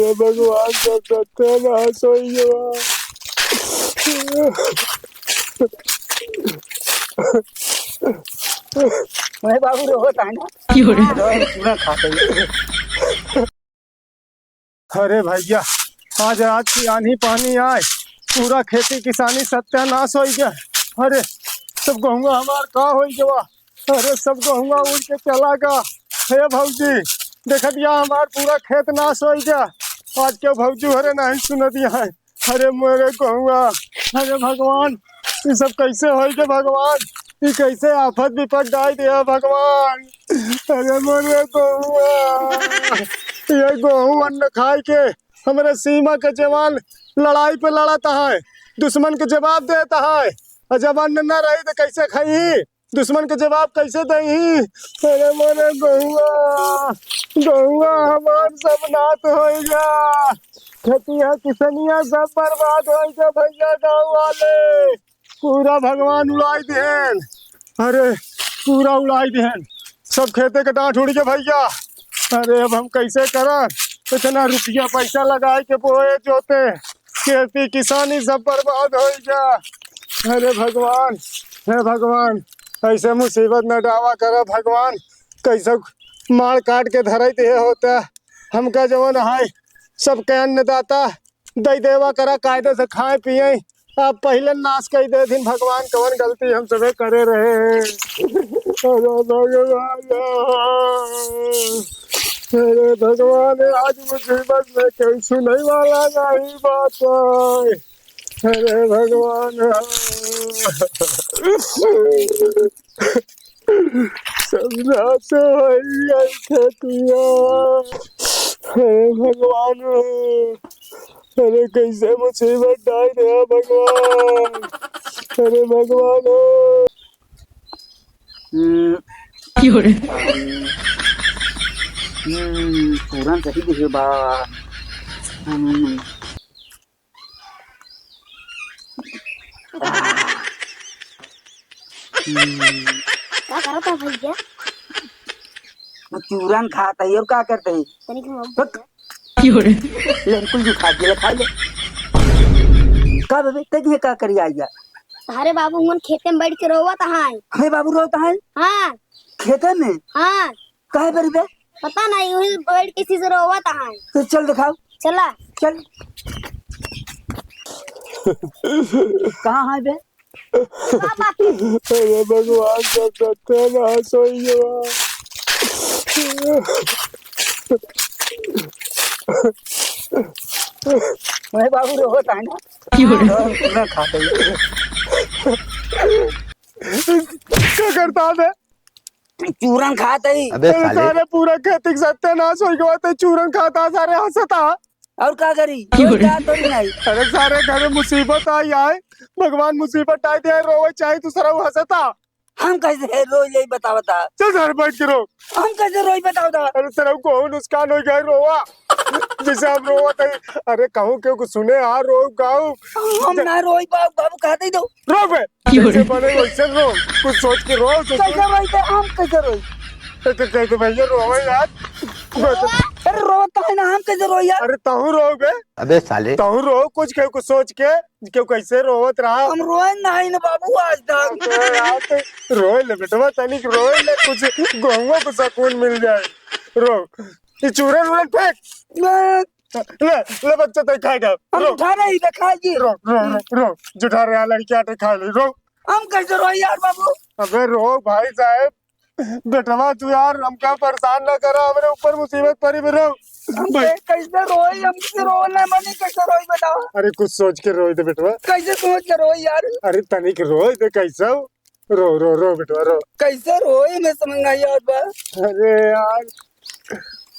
भगवान का सत्यानाश हो गया। मैं बाबू रोता है ना पूरा खाते अरे भैया आज रात की आंधी पानी आए पूरा खेती किसानी सत्यानाश हो गया। अरे सब गहुआ हमार का हो गया। अरे सब गहुआ उड़ के चला गया। हे भौजी देख दिया हमार पूरा खेत नाश हो गया। आज के भौजी अरे नहीं सुन दिया है। अरे मेरे गहुआ अरे भगवान ये सब कैसे हो गए भगवान। ये कैसे आफत विपत डाल दिया भगवान। अरे मेरे गहुआ ये गेहूं अन्न खाए के हमारे सीमा के जवान लड़ाई पे लड़ता है दुश्मन के जवाब देता है। और जब अन्न न रही तो कैसे खाई दुश्मन के जवाब कैसे दही। अरे मोरे गहुआ गहुआ हमार सब नाश हो गया। खेतिया किसनिया सब बर्बाद हो गया भैया गाँव वाले पूरा भगवान उड़ाई देन। अरे पूरा उड़ाई देन सब खेते के डांट उड़ गए भैया। अरे अब हम कैसे करें इतना रुपया पैसा लगाए के बोए जोते खेती किसानी सब बर्बाद हो गया। अरे भगवान हे भगवान ऐसे मुसीबत न डावा करो भगवान। कैसे मार काट के धरई दे होता हमका जवन है सबके अन्नदाता दई देवा करा कायदे से खाए पिए। आप पहले नाश कर दे दिन भगवान कवन गलती हम सबे करे रहे हैं। अरे भगवान अरे भगवान आज मुसीबत में कोई सुनने वाला नहीं बात है। अरे भगवान सब नाश हो गई खेतिया। अरे भगवान अरे कैसे मुसीबत डाल दिया भगवान। अरे भगवान पूरा सही दिखे बा। क्या करता भैया वो चूरन खाता है और क्या करते हैं कुल जो खा के खा ले का बेबे तक क्या करी आइया। अरे बाबू मन खेते में बैठ के रोवत है। हमें बाबू रोता है हाँ खेते में। हाँ काहे बेबे पता नहीं वही बैठ किसी से रोवत है। तो चल दिखाओ चला चल कहाँ है बे। अरे भगवान का सत्यानाश हो गया। मैं बाबू रोता है ना पूरा खाते क्या करता है चूरन खाता ही। अबे सारे पूरा खेती सत्यानाश हो गया तो चूरन खाता सारे हंसता और क्या करी तो नहीं। अरे सारे घर में मुसीबत आई आए भगवान मुसीबत आई दे रोवे चाहे तो सारा हंसता। हम कैसे है रोज यही बता बता चल घर बैठ के रो। हम कैसे रोज बताओ। अरे सर को नुकसान हो गया रोवा जैसे आप रोवा थे। अरे कहूँ क्यों कुछ सुने आ रो गाओ हम ना रोई बाबू कहते ही दो रो बे जैसे बने वैसे रो कुछ सोच के रो। कैसे रोई थे हम कैसे रोई तो कहते भैया रोवे यार। अरे रोता है ना हम कैसे रोई यार। अरे तहु रो बे अबे साले तहु रो कुछ क्यों कुछ सोच के क्यों कैसे रोवत रहा। हम रोए नहीं ना बाबू आज तक। रोए ले बेटवा तनिक रोए ले कुछ गहुओं को सुकून मिल जाए। रो ये चूरन वूरन फेंक ले बच्चा तो खाएगा। हम खा रही खाएगी। रो रो रो रो जुठा रहा लड़की आटे खा ली रो। हम कैसे रोए यार बाबू। अबे रो भाई साहब बेटवा तू यार हमका परेशान ना करा हमारे ऊपर मुसीबत पड़ी भी रो। कैसे रोई हम कैसे रोना मनी कैसे रोई बताओ। अरे कुछ सोच के रोई दे बेटवा। कैसे सोच के रोई यार। अरे तनिक रोई दे कैसा रो रो रो बेटवा रो। कैसे रोई मैं समझ नहीं यार बा। अरे यार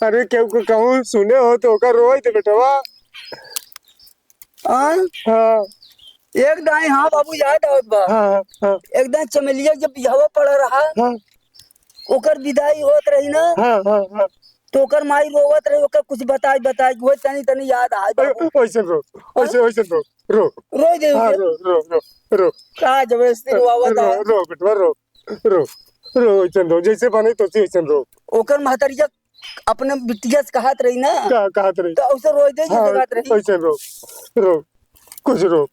अरे क्यों को कहूँ सुने हो तो का रोई दे बेटवा। हाँ एक दाई हाँ बाबू याद आवत बा। हाँ एक दाई चमेलिया जब बिहावा पड़ा रहा हाँ ओकर विदाई होत रही ना हाँ तो ओकर माई रोवत रही ओकर कुछ बताई वो तनी तनी याद आए बाबू। वैसे रो वैसे रो रो रोई दे हाँ रो रो रो रो का जबरदस्ती रोवत रो रो बेटवा रो रो रो वैसे रो जैसे बने तो वैसे रो। ओकर महतरिया अपने बिटिया से कहत रही ना का कहत रही तो उसे रोई दे हाँ कहत रही। ऐसे रो रो कुछ रो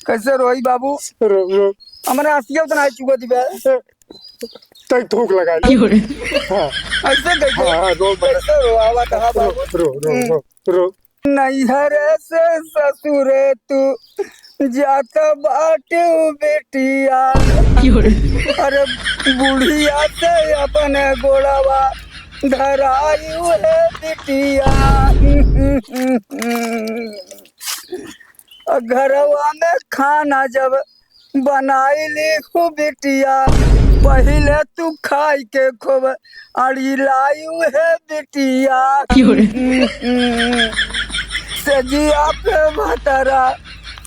कैसे रोई बाबू रो रो हमारे हंसिया उतना चुका दिबे तक थूक लगा हाँ ऐसे कैसे हाँ रो कैसे रोआवा था रो बाबू। रो रो रो रो नैहर से ससुर तू जाता बाटे बेटिया अरे बुढ़िया से अपने गोड़वा धरायु है बिटिया घरवा में खाना जब बनाई ली खूब बिटिया पहले तू खाई के खूब अड़ी लायु है बिटिया सजिया पे भतरा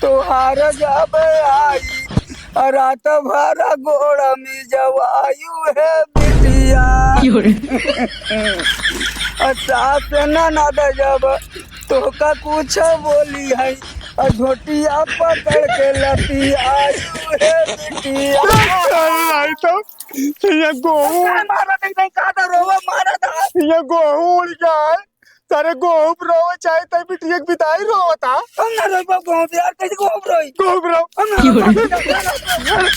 तोहार जब आई रात भर गोड़ में जवायु है बिटिया सास ननद जब तोका कुछ बोली है झोटिया पकड़ के लती आयु है बिटिया आई तो ये गेहूं मारा नहीं कहा रोवा मारा था ये गेहूं उड़ गया सारे गेहूं रोवे चाहे तब बिटिया के बिताई रोवता हम ना रोवा गाँव यार कैसे गाँव रोई गेहूं रो हम ना